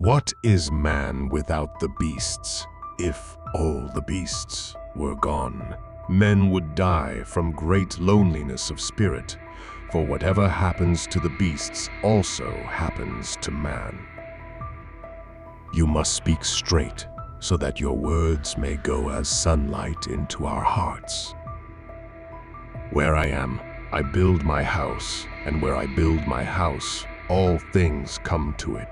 What is man without the beasts? If all the beasts were gone, men would die from great loneliness of spirit, for whatever happens to the beasts also happens to man. You must speak straight, so that your words may go as sunlight into our hearts. Where I am, I build my house, and where I build my house, all things come to it.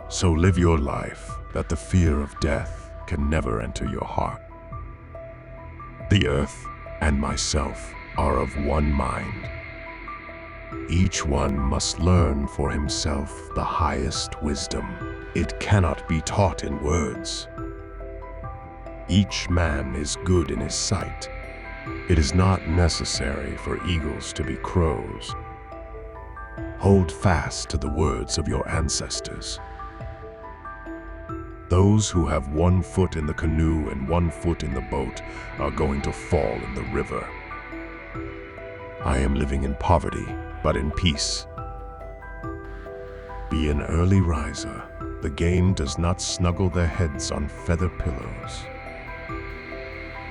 So live your life, that the fear of death can never enter your heart. The earth and myself are of one mind. Each one must learn for himself the highest wisdom. It cannot be taught in words. Each man is good in his sight. It is not necessary for eagles to be crows. Hold fast to the words of your ancestors. Those who have 1 foot in the canoe and 1 foot in the boat are going to fall in the river. I am living in poverty, but in peace. Be an early riser. The game does not snuggle their heads on feather pillows.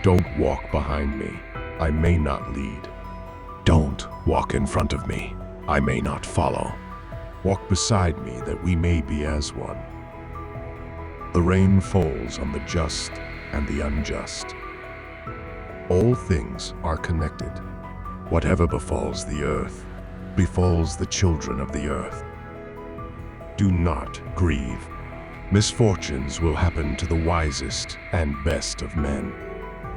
Don't walk behind me. I may not lead. Don't walk in front of me. I may not follow. Walk beside me that we may be as one. The rain falls on the just and the unjust. All things are connected. Whatever befalls the earth, befalls the children of the earth. Do not grieve. Misfortunes will happen to the wisest and best of men.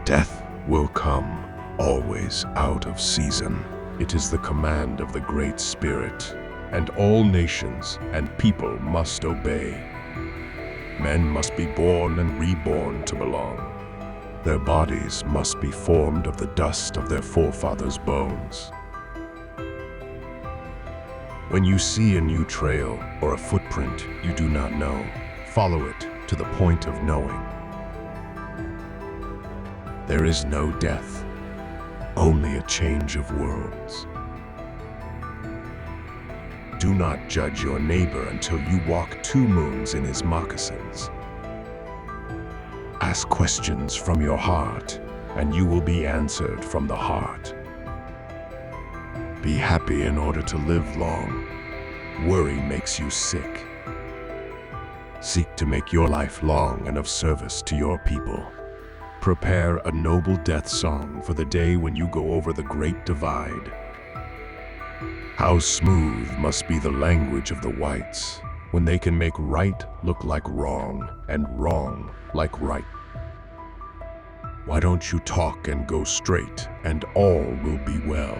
Death will come, always out of season. It is the command of the Great Spirit, and all nations and people must obey. Men must be born and reborn to belong. Their bodies must be formed of the dust of their forefathers' bones. When you see a new trail or a footprint you do not know, follow it to the point of knowing. There is no death, only a change of worlds. Do not judge your neighbor until you walk 2 moons in his moccasins. Ask questions from your heart, and you will be answered from the heart. Be happy in order to live long. Worry makes you sick. Seek to make your life long and of service to your people. Prepare a noble death song for the day when you go over the great divide. How smooth must be the language of the whites when they can make right look like wrong and wrong like right. Why don't you talk and go straight, and all will be well?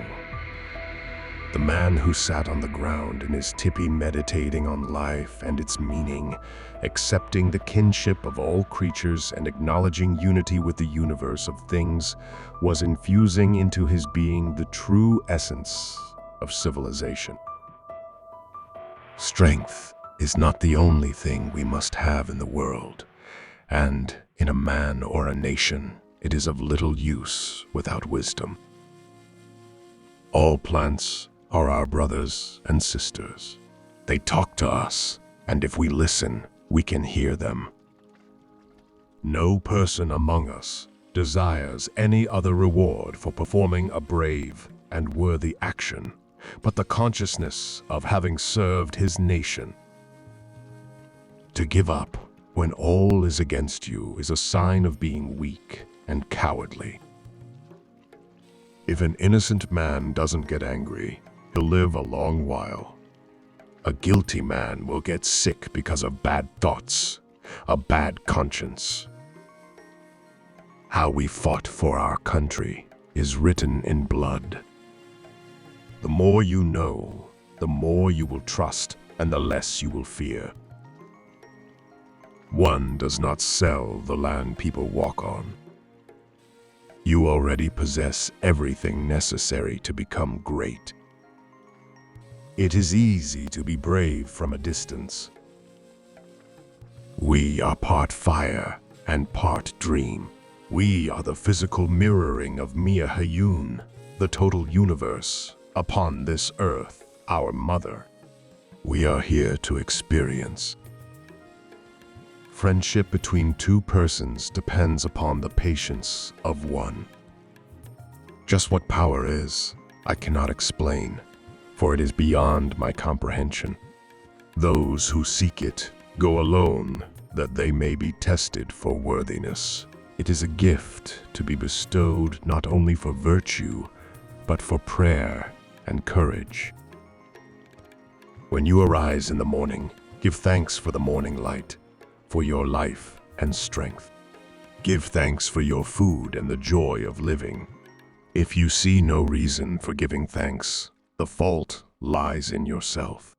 The man who sat on the ground in his tipi meditating on life and its meaning, accepting the kinship of all creatures and acknowledging unity with the universe of things, was infusing into his being the true essence of civilization. Strength is not the only thing we must have in the world, and in a man or a nation, it is of little use without wisdom. All plants are our brothers and sisters. They talk to us, and if we listen, we can hear them. No person among us desires any other reward for performing a brave and worthy action, but the consciousness of having served his nation. To give up when all is against you is a sign of being weak and cowardly. If an innocent man doesn't get angry, he'll live a long while. A guilty man will get sick because of bad thoughts, a bad conscience. How we fought for our country is written in blood. The more you know, the more you will trust, and the less you will fear. One does not sell the land people walk on. You already possess everything necessary to become great. It is easy to be brave from a distance. We are part fire and part dream. We are the physical mirroring of Mia Hayun, the total universe, upon this earth, our mother. we are here to experience. Friendship between two persons depends upon the patience of one. Just what power is, I cannot explain, for it is beyond my comprehension. Those who seek it go alone, that they may be tested for worthiness. It is a gift to be bestowed not only for virtue, but for prayer and courage. When you arise in the morning, give thanks for the morning light, for your life and strength. Give thanks for your food and the joy of living. If you see no reason for giving thanks, the fault lies in yourself.